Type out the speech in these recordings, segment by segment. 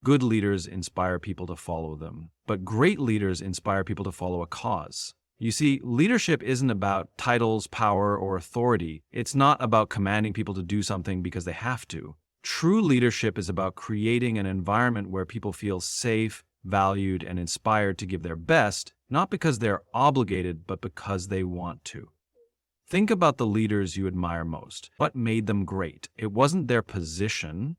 Good leaders inspire people to follow them, but great leaders inspire people to follow a cause. You see, leadership isn't about titles, power, or authority. It's not about commanding people to do something because they have to. True leadership is about creating an environment where people feel safe, valued, and inspired to give their best, not because they're obligated, but because they want to. Think about the leaders you admire most. What made them great? It wasn't their position.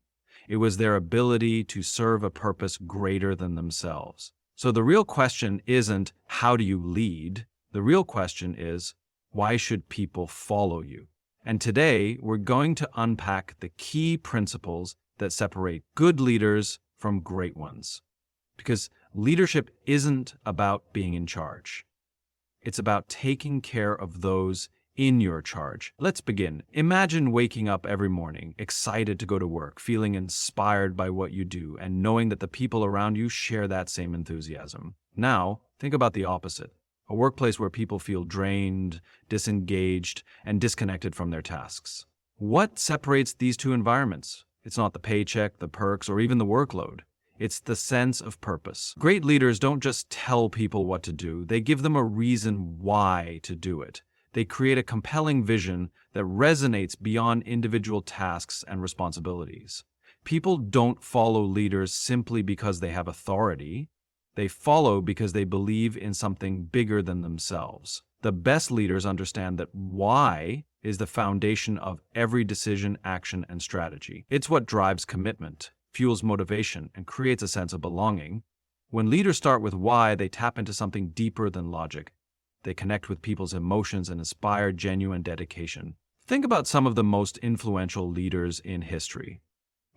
It was their ability to serve a purpose greater than themselves. So the real question isn't, how do you lead? The real question is, why should people follow you? And today, we're going to unpack the key principles that separate good leaders from great ones. Because leadership isn't about being in charge. It's about taking care of those in your charge. Let's begin. Imagine waking up every morning, excited to go to work, feeling inspired by what you do, and knowing that the people around you share that same enthusiasm. Now, think about the opposite. A workplace where people feel drained, disengaged, and disconnected from their tasks. What separates these two environments? It's not the paycheck, the perks, or even the workload. It's the sense of purpose. Great leaders don't just tell people what to do, they give them a reason why to do it. They create a compelling vision that resonates beyond individual tasks and responsibilities. People don't follow leaders simply because they have authority. They follow because they believe in something bigger than themselves. The best leaders understand that why is the foundation of every decision, action, and strategy. It's what drives commitment, fuels motivation, and creates a sense of belonging. When leaders start with why, they tap into something deeper than logic. They connect with people's emotions and inspire genuine dedication. Think about some of the most influential leaders in history.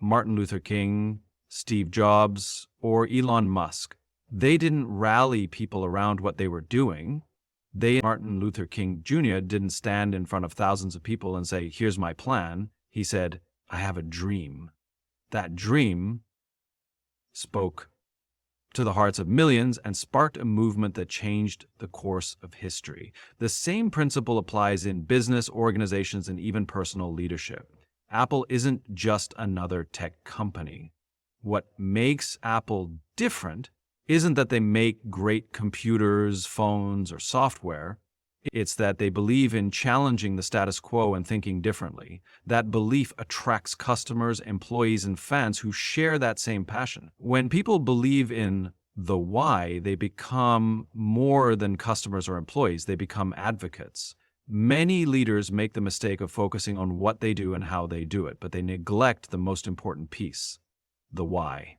Martin Luther King, Steve Jobs, or Elon Musk. They didn't rally people around what they were doing. Martin Luther King Jr. didn't stand in front of thousands of people and say, "Here's my plan." He said, "I have a dream." That dream spoke to the hearts of millions and sparked a movement that changed the course of history. The same principle applies in business, organizations, and even personal leadership. Apple isn't just another tech company. What makes Apple different isn't that they make great computers, phones, or software. It's that they believe in challenging the status quo and thinking differently. That belief attracts customers, employees, and fans who share that same passion. When people believe in the why, they become more than customers or employees. They become advocates. Many leaders make the mistake of focusing on what they do and how they do it, but they neglect the most important piece, the why.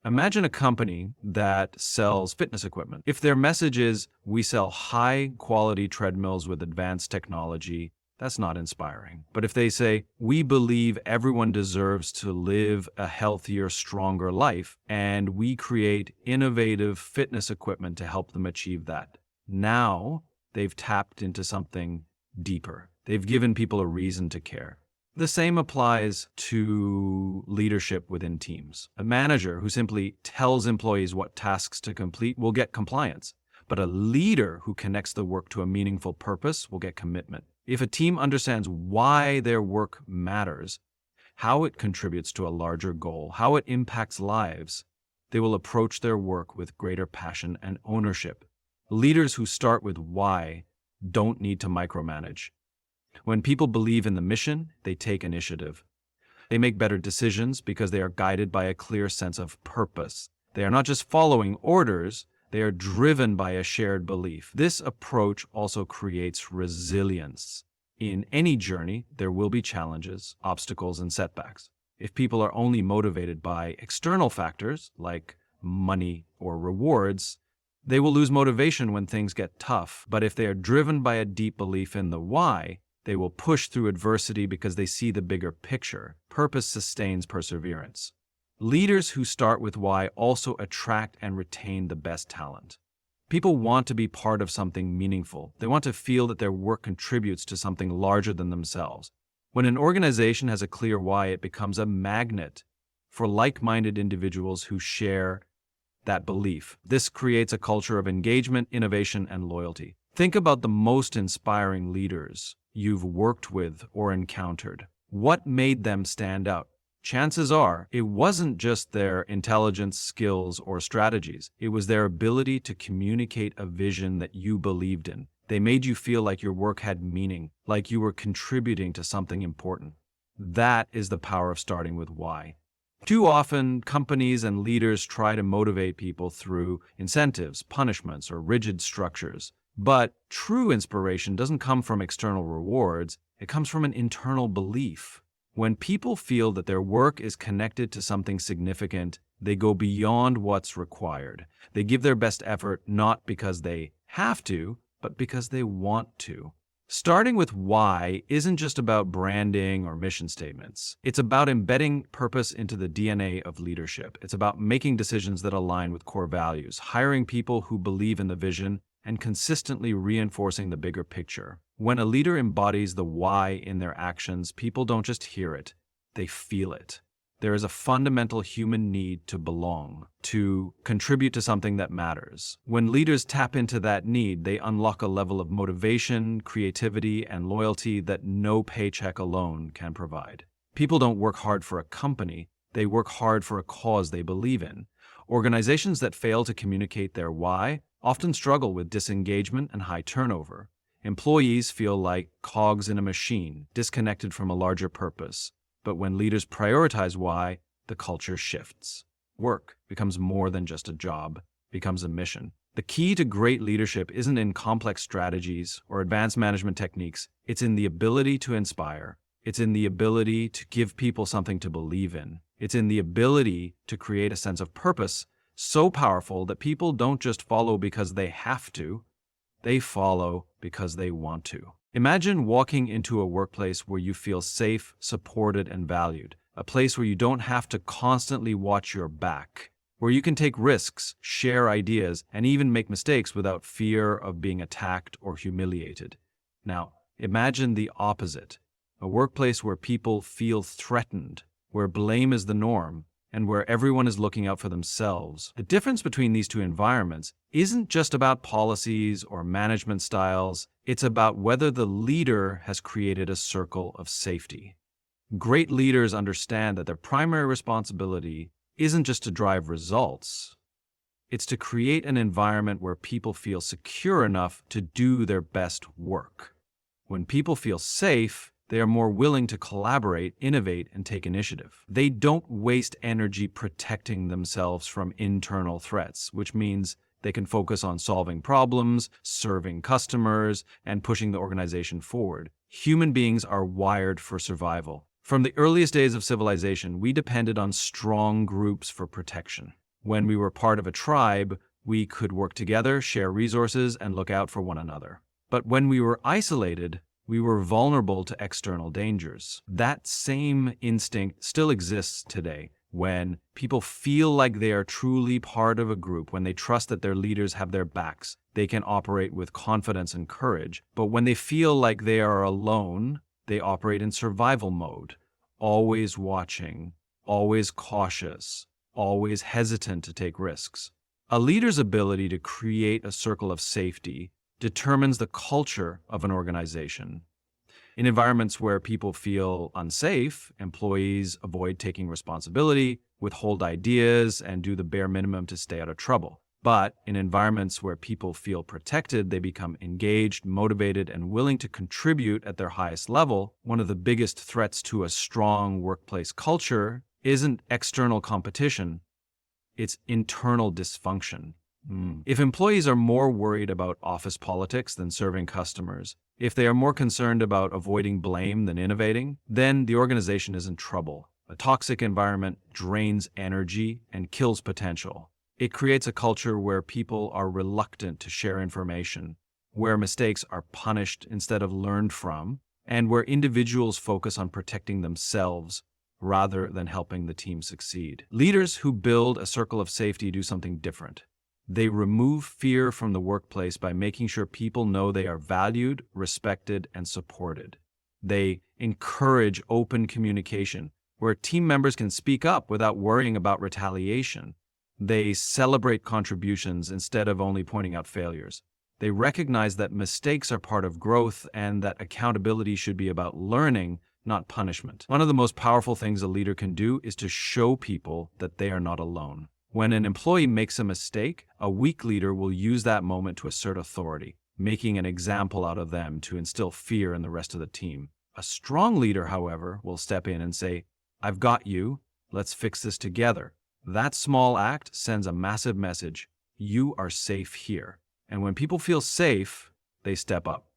Imagine a company that sells fitness equipment. If their message is, "We sell high-quality treadmills with advanced technology," that's not inspiring. But if they say, "We believe everyone deserves to live a healthier, stronger life, and we create innovative fitness equipment to help them achieve that," now they've tapped into something deeper. They've given people a reason to care. The same applies to leadership within teams. A manager who simply tells employees what tasks to complete will get compliance, but a leader who connects the work to a meaningful purpose will get commitment. If a team understands why their work matters, how it contributes to a larger goal, how it impacts lives, they will approach their work with greater passion and ownership. Leaders who start with why don't need to micromanage. When people believe in the mission, they take initiative. They make better decisions because they are guided by a clear sense of purpose. They are not just following orders, they are driven by a shared belief. This approach also creates resilience. In any journey, there will be challenges, obstacles, and setbacks. If people are only motivated by external factors, like money or rewards, they will lose motivation when things get tough. But if they are driven by a deep belief in the why, they will push through adversity because they see the bigger picture. Purpose sustains perseverance. Leaders who start with why also attract and retain the best talent. People want to be part of something meaningful. They want to feel that their work contributes to something larger than themselves. When an organization has a clear why, it becomes a magnet for like-minded individuals who share that belief. This creates a culture of engagement, innovation, and loyalty. Think about the most inspiring leaders you've worked with or encountered. What made them stand out? chances are it wasn't just their intelligence, skills, or strategies. It was their ability to communicate a vision that you believed in. They made you feel like your work had meaning, like you were contributing to something important. That is the power of starting with why. Too often, companies and leaders try to motivate people through incentives, punishments, or rigid structures. But true inspiration doesn't come from external rewards, it comes from an internal belief. When people feel that their work is connected to something significant, they go beyond what's required. They give their best effort not because they have to, but because they want to. Starting with why isn't just about branding or mission statements. It's about embedding purpose into the DNA of leadership. It's about making decisions that align with core values, hiring people who believe in the vision, and consistently reinforcing the bigger picture. When a leader embodies the why in their actions, people don't just hear it, they feel it. There is a fundamental human need to belong, to contribute to something that matters. When leaders tap into that need, they unlock a level of motivation, creativity, and loyalty that no paycheck alone can provide. People don't work hard for a company, they work hard for a cause they believe in. Organizations that fail to communicate their why often struggle with disengagement and high turnover. Employees feel like cogs in a machine, disconnected from a larger purpose. But when leaders prioritize why, the culture shifts. Work becomes more than just a job, becomes a mission. The key to great leadership isn't in complex strategies or advanced management techniques. It's in the ability to inspire. It's in the ability to give people something to believe in. It's in the ability to create a sense of purpose so powerful that people don't just follow because they have to, they follow because they want to. Imagine walking into a workplace where you feel safe, supported, and valued. A place where you don't have to constantly watch your back. Where you can take risks, share ideas, and even make mistakes without fear of being attacked or humiliated. Now, imagine the opposite. A workplace where people feel threatened, where blame is the norm, and where everyone is looking out for themselves. The difference between these two environments isn't just about policies or management styles, it's about whether the leader has created a circle of safety. Great leaders understand that their primary responsibility isn't just to drive results, it's to create an environment where people feel secure enough to do their best work. When people feel safe, they are more willing to collaborate, innovate, and take initiative. They don't waste energy protecting themselves from internal threats, which means they can focus on solving problems, serving customers, and pushing the organization forward. Human beings are wired for survival. From the earliest days of civilization, we depended on strong groups for protection. When we were part of a tribe, we could work together, share resources, and look out for one another. But when we were isolated, we were vulnerable to external dangers. That same instinct still exists today. When people feel like they are truly part of a group, when they trust that their leaders have their backs, they can operate with confidence and courage. But when they feel like they are alone, they operate in survival mode, always watching, always cautious, always hesitant to take risks. A leader's ability to create a circle of safety determines the culture of an organization. In environments where people feel unsafe, employees avoid taking responsibility, withhold ideas, and do the bare minimum to stay out of trouble. But in environments where people feel protected, they become engaged, motivated, and willing to contribute at their highest level. One of the biggest threats to a strong workplace culture isn't external competition, it's internal dysfunction. If employees are more worried about office politics than serving customers, if they are more concerned about avoiding blame than innovating, then the organization is in trouble. A toxic environment drains energy and kills potential. It creates a culture where people are reluctant to share information, where mistakes are punished instead of learned from, and where individuals focus on protecting themselves rather than helping the team succeed. Leaders who build a circle of safety do something different. They remove fear from the workplace by making sure people know they are valued, respected, and supported. They encourage open communication, where team members can speak up without worrying about retaliation. They celebrate contributions instead of only pointing out failures. They recognize that mistakes are part of growth and that accountability should be about learning, not punishment. One of the most powerful things a leader can do is to show people that they are not alone. When an employee makes a mistake, a weak leader will use that moment to assert authority, making an example out of them to instill fear in the rest of the team. A strong leader, however, will step in and say, "I've got you. Let's fix this together." That small act sends a massive message. You are safe here. And when people feel safe, they step up.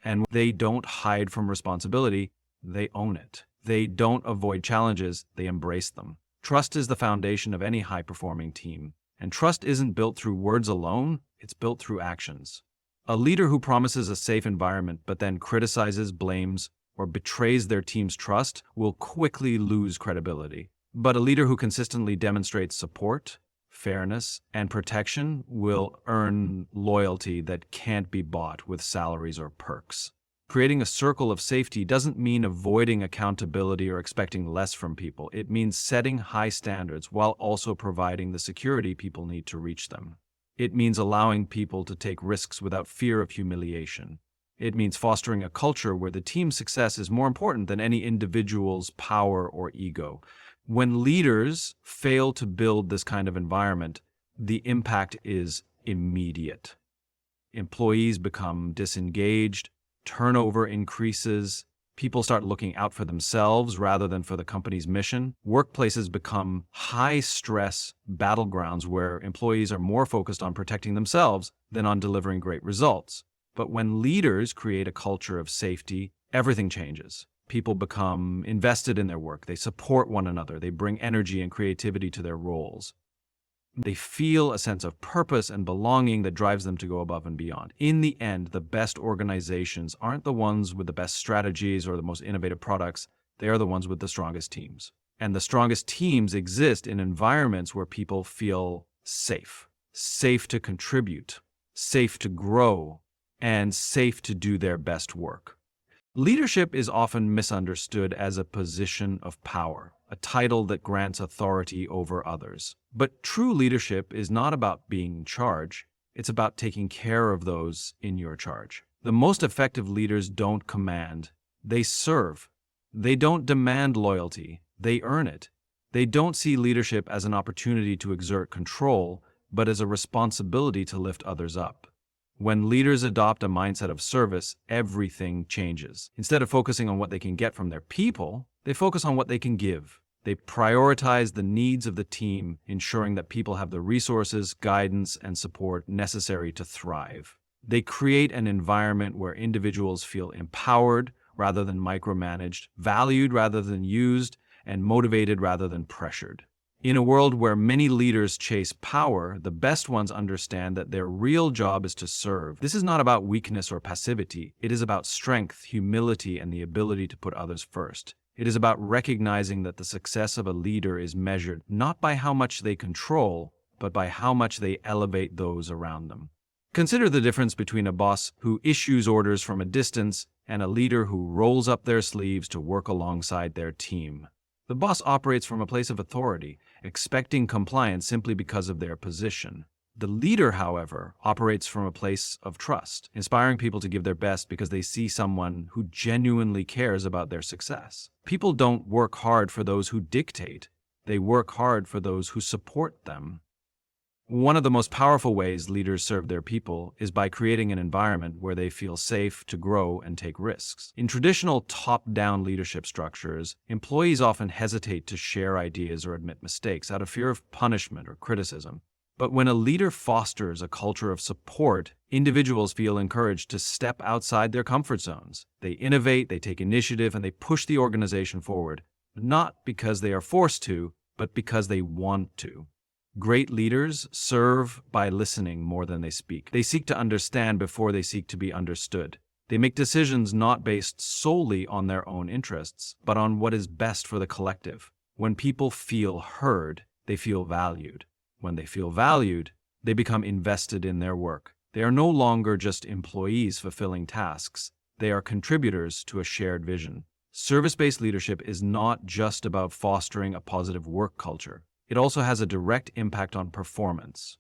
And they don't hide from responsibility, they own it. They don't avoid challenges, they embrace them. Trust is the foundation of any high-performing team. And trust isn't built through words alone, it's built through actions. A leader who promises a safe environment but then criticizes, blames, or betrays their team's trust will quickly lose credibility. But a leader who consistently demonstrates support, fairness, and protection will earn loyalty that can't be bought with salaries or perks. Creating a circle of safety doesn't mean avoiding accountability or expecting less from people. It means setting high standards while also providing the security people need to reach them. It means allowing people to take risks without fear of humiliation. It means fostering a culture where the team's success is more important than any individual's power or ego. When leaders fail to build this kind of environment, the impact is immediate. Employees become disengaged, turnover increases, people start looking out for themselves rather than for the company's mission. Workplaces become high-stress battlegrounds where employees are more focused on protecting themselves than on delivering great results. But when leaders create a culture of safety, everything changes. People become invested in their work, they support one another, they bring energy and creativity to their roles. They feel a sense of purpose and belonging that drives them to go above and beyond. In the end, the best organizations aren't the ones with the best strategies or the most innovative products, they are the ones with the strongest teams. And the strongest teams exist in environments where people feel safe. Safe to contribute, safe to grow, and safe to do their best work. Leadership is often misunderstood as a position of power, a title that grants authority over others. But true leadership is not about being in charge, it's about taking care of those in your charge. The most effective leaders don't command, they serve. They don't demand loyalty, they earn it. They don't see leadership as an opportunity to exert control, but as a responsibility to lift others up. When leaders adopt a mindset of service, everything changes. Instead of focusing on what they can get from their people, they focus on what they can give. They prioritize the needs of the team, ensuring that people have the resources, guidance, and support necessary to thrive. They create an environment where individuals feel empowered rather than micromanaged, valued rather than used, and motivated rather than pressured. In a world where many leaders chase power, the best ones understand that their real job is to serve. This is not about weakness or passivity. It is about strength, humility, and the ability to put others first. It is about recognizing that the success of a leader is measured not by how much they control, but by how much they elevate those around them. Consider the difference between a boss who issues orders from a distance and a leader who rolls up their sleeves to work alongside their team. The boss operates from a place of authority, expecting compliance simply because of their position. The leader, however, operates from a place of trust, inspiring people to give their best because they see someone who genuinely cares about their success. People don't work hard for those who dictate. They work hard for those who support them. One of the most powerful ways leaders serve their people is by creating an environment where they feel safe to grow and take risks. In traditional top-down leadership structures, employees often hesitate to share ideas or admit mistakes out of fear of punishment or criticism. But when a leader fosters a culture of support, individuals feel encouraged to step outside their comfort zones. They innovate, they take initiative, and they push the organization forward, not because they are forced to, but because they want to. Great leaders serve by listening more than they speak. They seek to understand before they seek to be understood. They make decisions not based solely on their own interests, but on what is best for the collective. When people feel heard, they feel valued. When they feel valued, they become invested in their work. They are no longer just employees fulfilling tasks. They are contributors to a shared vision. Service-based leadership is not just about fostering a positive work culture. It also has a direct impact on performance.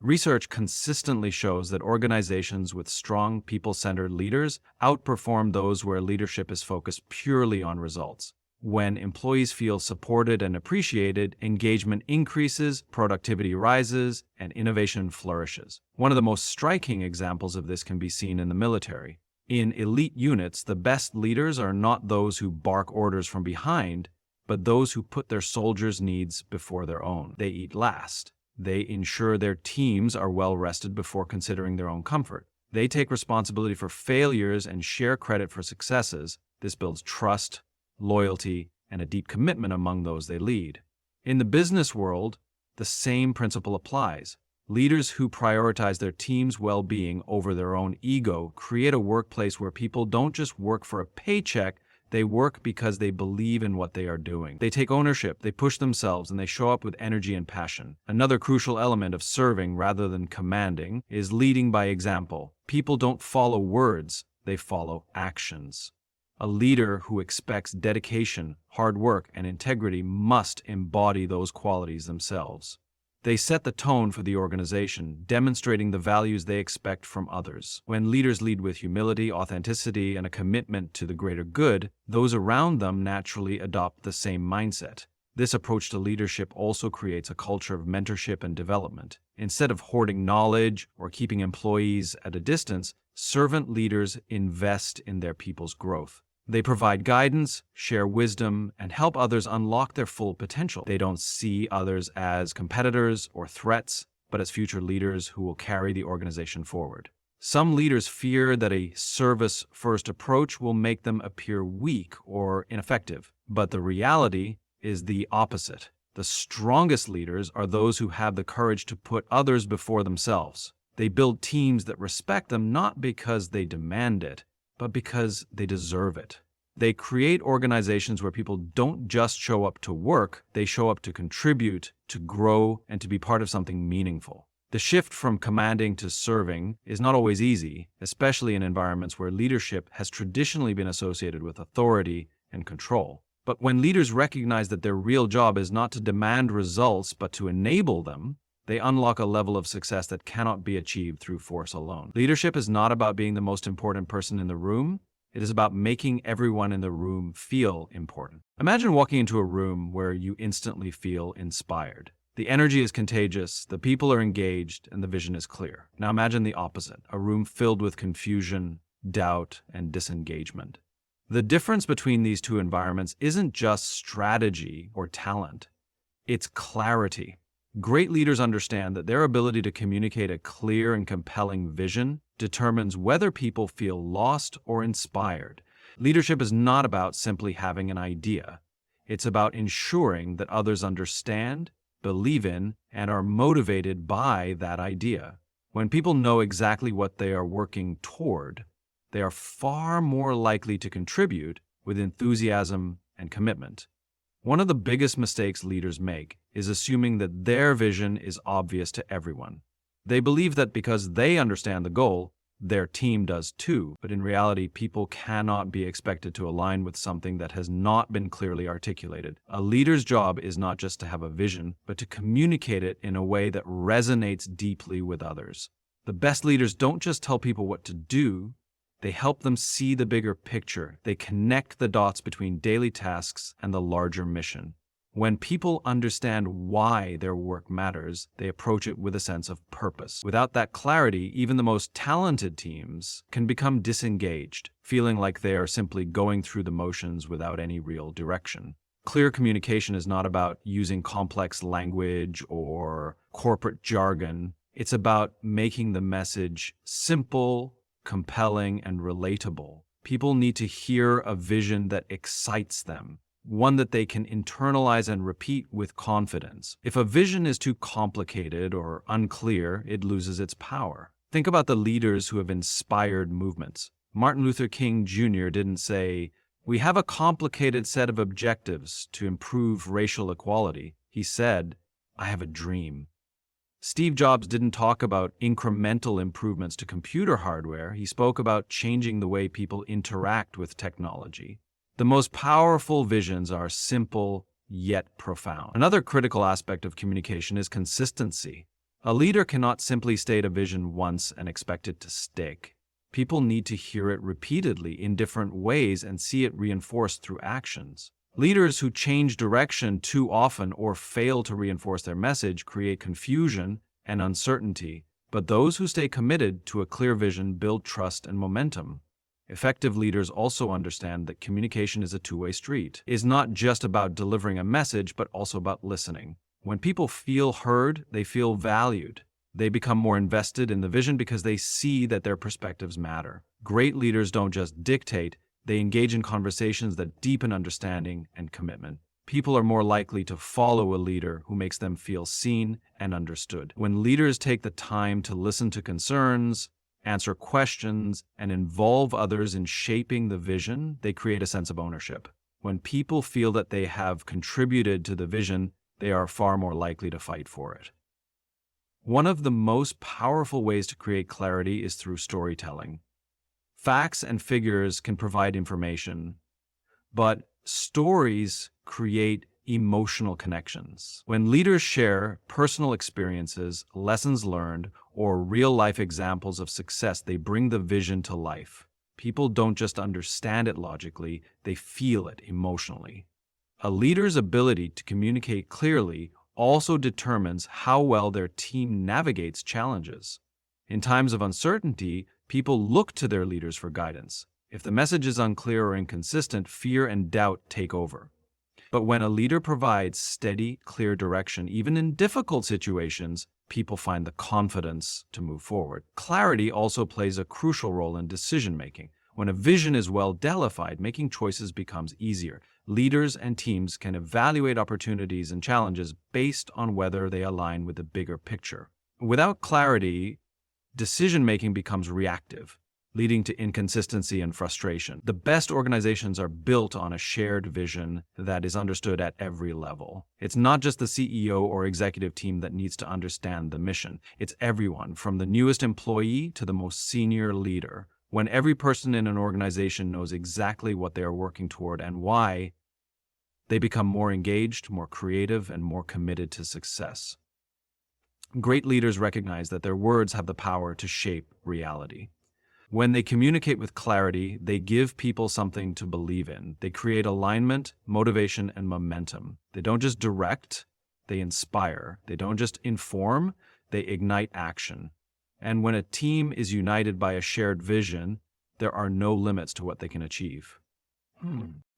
Research consistently shows that organizations with strong people-centered leaders outperform those where leadership is focused purely on results. When employees feel supported and appreciated, engagement increases, productivity rises, and innovation flourishes. One of the most striking examples of this can be seen in the military. In elite units, the best leaders are not those who bark orders from behind, but those who put their soldiers' needs before their own. They eat last. They ensure their teams are well rested before considering their own comfort. They take responsibility for failures and share credit for successes. This builds trust, loyalty, and a deep commitment among those they lead. In the business world, the same principle applies. Leaders who prioritize their team's well-being over their own ego create a workplace where people don't just work for a paycheck, they work because they believe in what they are doing. They take ownership, they push themselves, and they show up with energy and passion. Another crucial element of serving rather than commanding is leading by example. People don't follow words, they follow actions. A leader who expects dedication, hard work, and integrity must embody those qualities themselves. They set the tone for the organization, demonstrating the values they expect from others. When leaders lead with humility, authenticity, and a commitment to the greater good, those around them naturally adopt the same mindset. This approach to leadership also creates a culture of mentorship and development. Instead of hoarding knowledge or keeping employees at a distance, servant leaders invest in their people's growth. They provide guidance, share wisdom, and help others unlock their full potential. They don't see others as competitors or threats, but as future leaders who will carry the organization forward. Some leaders fear that a service-first approach will make them appear weak or ineffective, but the reality is the opposite. The strongest leaders are those who have the courage to put others before themselves. They build teams that respect them not because they demand it, but because they deserve it. They create organizations where people don't just show up to work, they show up to contribute, to grow, and to be part of something meaningful. The shift from commanding to serving is not always easy, especially in environments where leadership has traditionally been associated with authority and control. But when leaders recognize that their real job is not to demand results, but to enable them, they unlock a level of success that cannot be achieved through force alone. Leadership is not about being the most important person in the room. It is about making everyone in the room feel important. Imagine walking into a room where you instantly feel inspired. The energy is contagious, the people are engaged, and the vision is clear. Now imagine the opposite, a room filled with confusion, doubt, and disengagement. The difference between these two environments isn't just strategy or talent. It's clarity. Great leaders understand that their ability to communicate a clear and compelling vision determines whether people feel lost or inspired. Leadership is not about simply having an idea. It's about ensuring that others understand, believe in, and are motivated by that idea. When people know exactly what they are working toward, they are far more likely to contribute with enthusiasm and commitment. One of the biggest mistakes leaders make is assuming that their vision is obvious to everyone. They believe that because they understand the goal, their team does too, but in reality, people cannot be expected to align with something that has not been clearly articulated. A leader's job is not just to have a vision, but to communicate it in a way that resonates deeply with others. The best leaders don't just tell people what to do, they help them see the bigger picture. They connect the dots between daily tasks and the larger mission. When people understand why their work matters, they approach it with a sense of purpose. Without that clarity, even the most talented teams can become disengaged, feeling like they are simply going through the motions without any real direction. Clear communication is not about using complex language or corporate jargon. It's about making the message simple, compelling, and relatable. People need to hear a vision that excites them, one that they can internalize and repeat with confidence. If a vision is too complicated or unclear, it loses its power. Think about the leaders who have inspired movements. Martin Luther King Jr. didn't say, "We have a complicated set of objectives to improve racial equality." He said, "I have a dream." Steve Jobs didn't talk about incremental improvements to computer hardware. He spoke about changing the way people interact with technology. The most powerful visions are simple yet profound. Another critical aspect of communication is consistency. A leader cannot simply state a vision once and expect it to stick. People need to hear it repeatedly in different ways and see it reinforced through actions. Leaders who change direction too often or fail to reinforce their message create confusion and uncertainty, but those who stay committed to a clear vision build trust and momentum. Effective leaders also understand that communication is a two-way street. It's not just about delivering a message, but also about listening. When people feel heard, they feel valued. They become more invested in the vision because they see that their perspectives matter. Great leaders don't just dictate, they engage in conversations that deepen understanding and commitment. People are more likely to follow a leader who makes them feel seen and understood. When leaders take the time to listen to concerns, answer questions, and involve others in shaping the vision, they create a sense of ownership. When people feel that they have contributed to the vision, they are far more likely to fight for it. One of the most powerful ways to create clarity is through storytelling. Facts and figures can provide information, but stories create emotional connections. When leaders share personal experiences, lessons learned, or real-life examples of success, they bring the vision to life. People don't just understand it logically, they feel it emotionally. A leader's ability to communicate clearly also determines how well their team navigates challenges. In times of uncertainty, people look to their leaders for guidance. If the message is unclear or inconsistent, fear and doubt take over. But when a leader provides steady, clear direction, even in difficult situations, people find the confidence to move forward. Clarity also plays a crucial role in decision-making. When a vision is well delineated, making choices becomes easier. Leaders and teams can evaluate opportunities and challenges based on whether they align with the bigger picture. Without clarity, decision-making becomes reactive, leading to inconsistency and frustration. The best organizations are built on a shared vision that is understood at every level. It's not just the CEO or executive team that needs to understand the mission. It's everyone, from the newest employee to the most senior leader. When every person in an organization knows exactly what they are working toward and why, they become more engaged, more creative, and more committed to success. Great leaders recognize that their words have the power to shape reality. When they communicate with clarity, they give people something to believe in. They create alignment, motivation, and momentum. They don't just direct, they inspire. They don't just inform, they ignite action. And when a team is united by a shared vision, there are no limits to what they can achieve.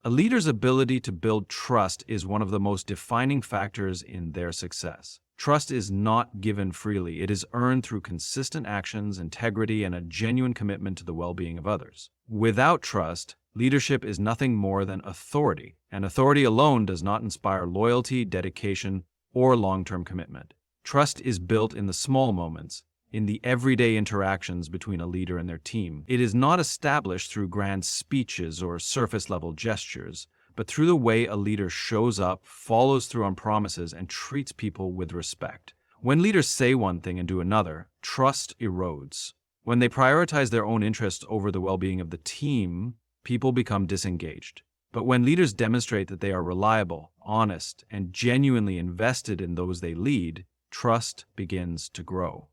A leader's ability to build trust is one of the most defining factors in their success. Trust is not given freely. It is earned through consistent actions, integrity, and a genuine commitment to the well-being of others. Without trust, leadership is nothing more than authority, and authority alone does not inspire loyalty, dedication, or long-term commitment. Trust is built in the small moments, in the everyday interactions between a leader and their team. It is not established through grand speeches or surface-level gestures, but through the way a leader shows up, follows through on promises, and treats people with respect. When leaders say one thing and do another, trust erodes. When they prioritize their own interests over the well-being of the team, people become disengaged. But when leaders demonstrate that they are reliable, honest, and genuinely invested in those they lead, trust begins to grow.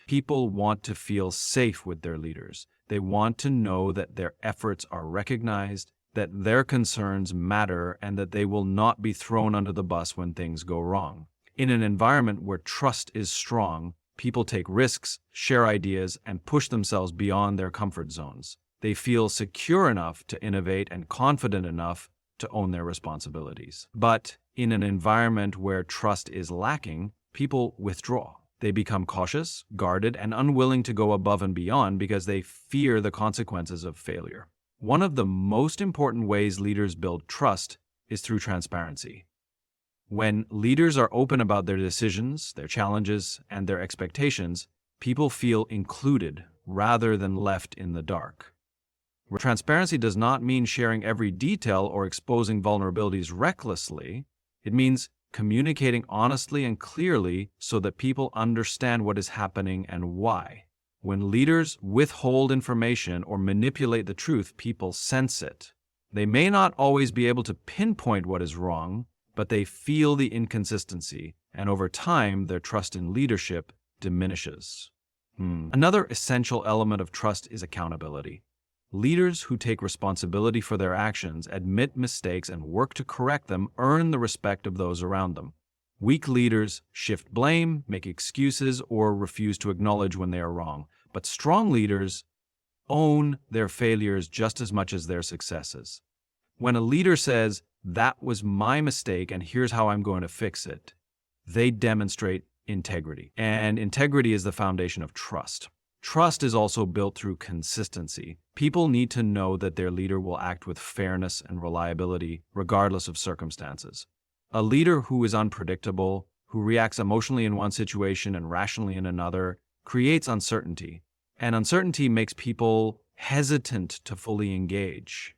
People want to feel safe with their leaders. They want to know that their efforts are recognized, that their concerns matter, and that they will not be thrown under the bus when things go wrong. In an environment where trust is strong, people take risks, share ideas, and push themselves beyond their comfort zones. They feel secure enough to innovate and confident enough to own their responsibilities. But in an environment where trust is lacking, people withdraw. They become cautious, guarded, and unwilling to go above and beyond because they fear the consequences of failure. One of the most important ways leaders build trust is through transparency. When leaders are open about their decisions, their challenges, and their expectations, people feel included rather than left in the dark. Transparency does not mean sharing every detail or exposing vulnerabilities recklessly. It means communicating honestly and clearly so that people understand what is happening and why. When leaders withhold information or manipulate the truth, people sense it. They may not always be able to pinpoint what is wrong, but they feel the inconsistency, and over time, their trust in leadership diminishes. Another essential element of trust is accountability. Leaders who take responsibility for their actions, admit mistakes, and work to correct them earn the respect of those around them. Weak leaders shift blame, make excuses, or refuse to acknowledge when they are wrong. But strong leaders own their failures just as much as their successes. When a leader says, "That was my mistake and here's how I'm going to fix it," they demonstrate integrity. And integrity is the foundation of trust. Trust is also built through consistency. People need to know that their leader will act with fairness and reliability, regardless of circumstances. A leader who is unpredictable, who reacts emotionally in one situation and rationally in another, creates uncertainty. And uncertainty makes people hesitant to fully engage.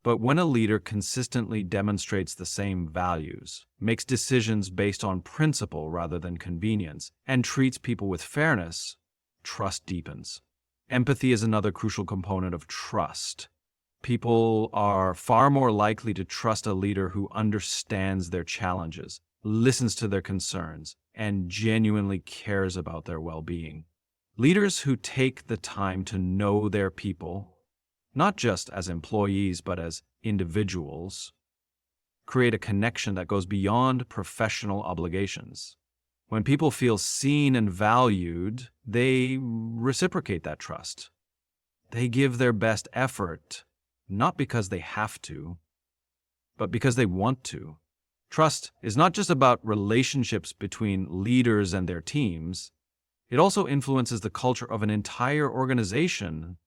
But when a leader consistently demonstrates the same values, makes decisions based on principle rather than convenience, and treats people with fairness, trust deepens. Empathy is another crucial component of trust. People are far more likely to trust a leader who understands their challenges, listens to their concerns, and genuinely cares about their well-being. Leaders who take the time to know their people, not just as employees but as individuals, create a connection that goes beyond professional obligations. When people feel seen and valued, they reciprocate that trust. They give their best effort, not because they have to, but because they want to. Trust is not just about relationships between leaders and their teams. It also influences the culture of an entire organization.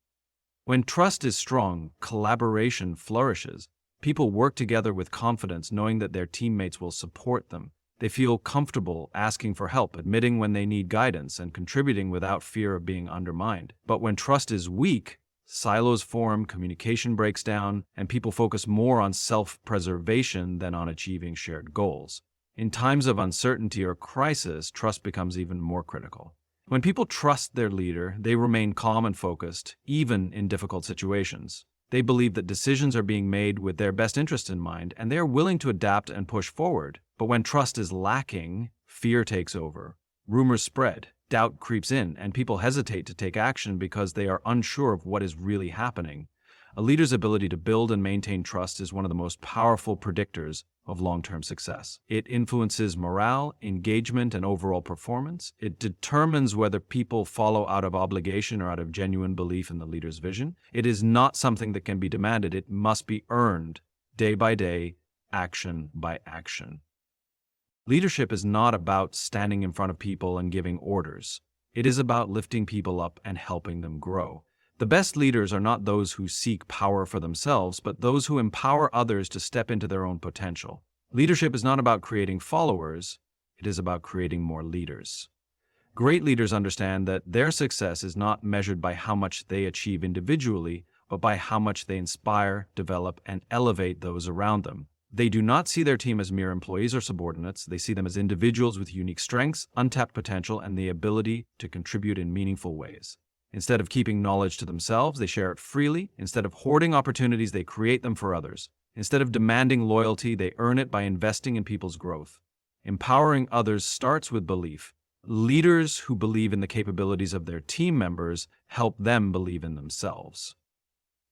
When trust is strong, collaboration flourishes. People work together with confidence, knowing that their teammates will support them. They feel comfortable asking for help, admitting when they need guidance, and contributing without fear of being undermined. But when trust is weak, silos form, communication breaks down, and people focus more on self-preservation than on achieving shared goals. In times of uncertainty or crisis, trust becomes even more critical. When people trust their leader, they remain calm and focused, even in difficult situations. They believe that decisions are being made with their best interest in mind, and they are willing to adapt and push forward. But when trust is lacking, fear takes over. Rumors spread, doubt creeps in, and people hesitate to take action because they are unsure of what is really happening. A leader's ability to build and maintain trust is one of the most powerful predictors of long-term success. It influences morale, engagement, and overall performance. It determines whether people follow out of obligation or out of genuine belief in the leader's vision. It is not something that can be demanded. It must be earned day by day, action by action. Leadership is not about standing in front of people and giving orders. It is about lifting people up and helping them grow. The best leaders are not those who seek power for themselves, but those who empower others to step into their own potential. Leadership is not about creating followers, it is about creating more leaders. Great leaders understand that their success is not measured by how much they achieve individually, but by how much they inspire, develop, and elevate those around them. They do not see their team as mere employees or subordinates. They see them as individuals with unique strengths, untapped potential, and the ability to contribute in meaningful ways. Instead of keeping knowledge to themselves, they share it freely. Instead of hoarding opportunities, they create them for others. Instead of demanding loyalty, they earn it by investing in people's growth. Empowering others starts with belief. Leaders who believe in the capabilities of their team members help them believe in themselves.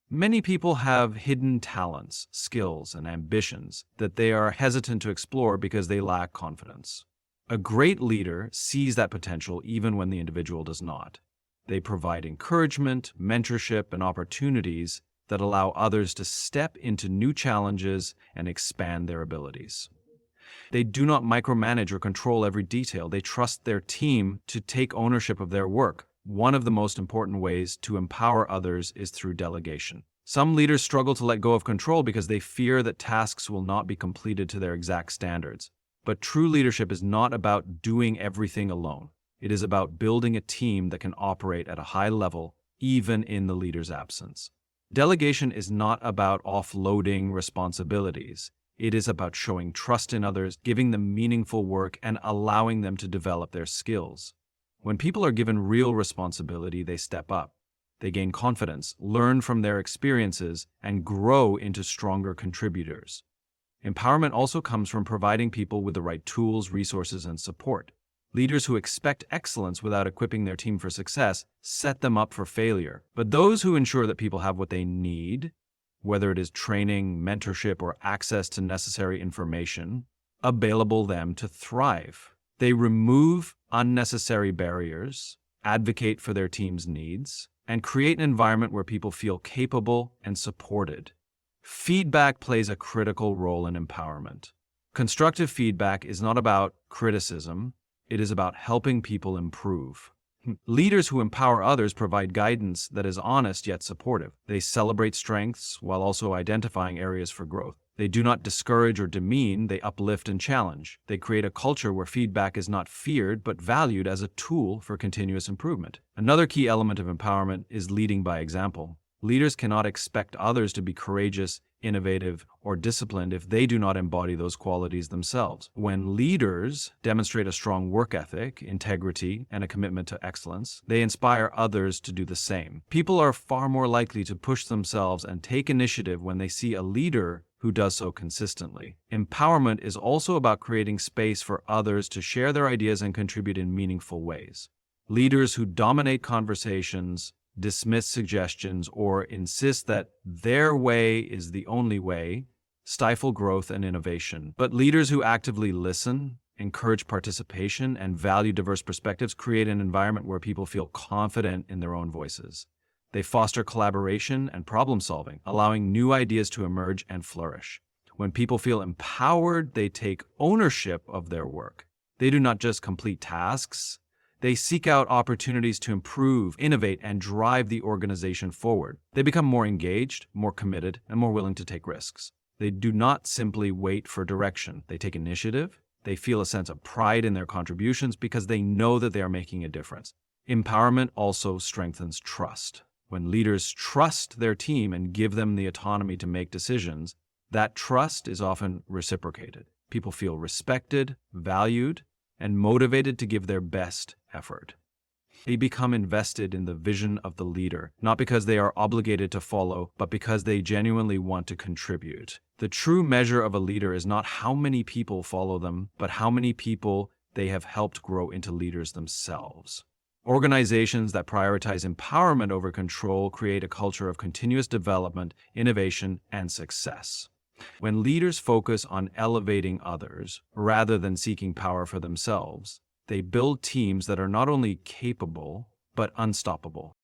Many people have hidden talents, skills, and ambitions that they are hesitant to explore because they lack confidence. A great leader sees that potential even when the individual does not. They provide encouragement, mentorship, and opportunities that allow others to step into new challenges and expand their abilities. They do not micromanage or control every detail. They trust their team to take ownership of their work. One of the most important ways to empower others is through delegation. Some leaders struggle to let go of control because they fear that tasks will not be completed to their exact standards. But true leadership is not about doing everything alone. It is about building a team that can operate at a high level, even in the leader's absence. Delegation is not about offloading responsibilities. It is about showing trust in others, giving them meaningful work, and allowing them to develop their skills. When people are given real responsibility, they step up. They gain confidence, learn from their experiences, and grow into stronger contributors. Empowerment also comes from providing people with the right tools, resources, and support. Leaders who expect excellence without equipping their team for success set them up for failure. But those who ensure that people have what they need, whether it is training, mentorship, or access to necessary information, enable them to thrive. They remove unnecessary barriers, advocate for their team's needs, and create an environment where people feel capable and supported. Feedback plays a critical role in empowerment. Constructive feedback is not about criticism, it is about helping people improve. Leaders who empower others provide guidance that is honest yet supportive. They celebrate strengths while also identifying areas for growth. They do not discourage or demean, they uplift and challenge. They create a culture where feedback is not feared but valued as a tool for continuous improvement. Another key element of empowerment is leading by example. Leaders cannot expect others to be courageous, innovative, or disciplined if they do not embody those qualities themselves. When leaders demonstrate a strong work ethic, integrity, and a commitment to excellence, they inspire others to do the same. People are far more likely to push themselves and take initiative when they see a leader who does so consistently. Empowerment is also about creating space for others to share their ideas and contribute in meaningful ways. Leaders who dominate conversations, dismiss suggestions, or insist that their way is the only way, stifle growth and innovation. But leaders who actively listen, encourage participation, and value diverse perspectives create an environment where people feel confident in their own voices. They foster collaboration and problem solving, allowing new ideas to emerge and flourish. When people feel empowered, they take ownership of their work. They do not just complete tasks, they seek out opportunities to improve, innovate, and drive the organization forward. They become more engaged, more committed, and more willing to take risks. They do not simply wait for direction. They take initiative. They feel a sense of pride in their contributions because they know that they are making a difference. Empowerment also strengthens trust. When leaders trust their team and give them the autonomy to make decisions, that trust is often reciprocated. People feel respected, valued, and motivated to give their best effort. They become invested in the vision of the leader, not because they are obligated to follow, but because they genuinely want to contribute. The true measure of a leader is not how many people follow them, but how many people they have helped grow into leaders themselves. Organizations that prioritize empowerment over control create a culture of continuous development, innovation, and success. When leaders focus on elevating others rather than seeking power for themselves, they build teams that are not only capable, but unstoppable.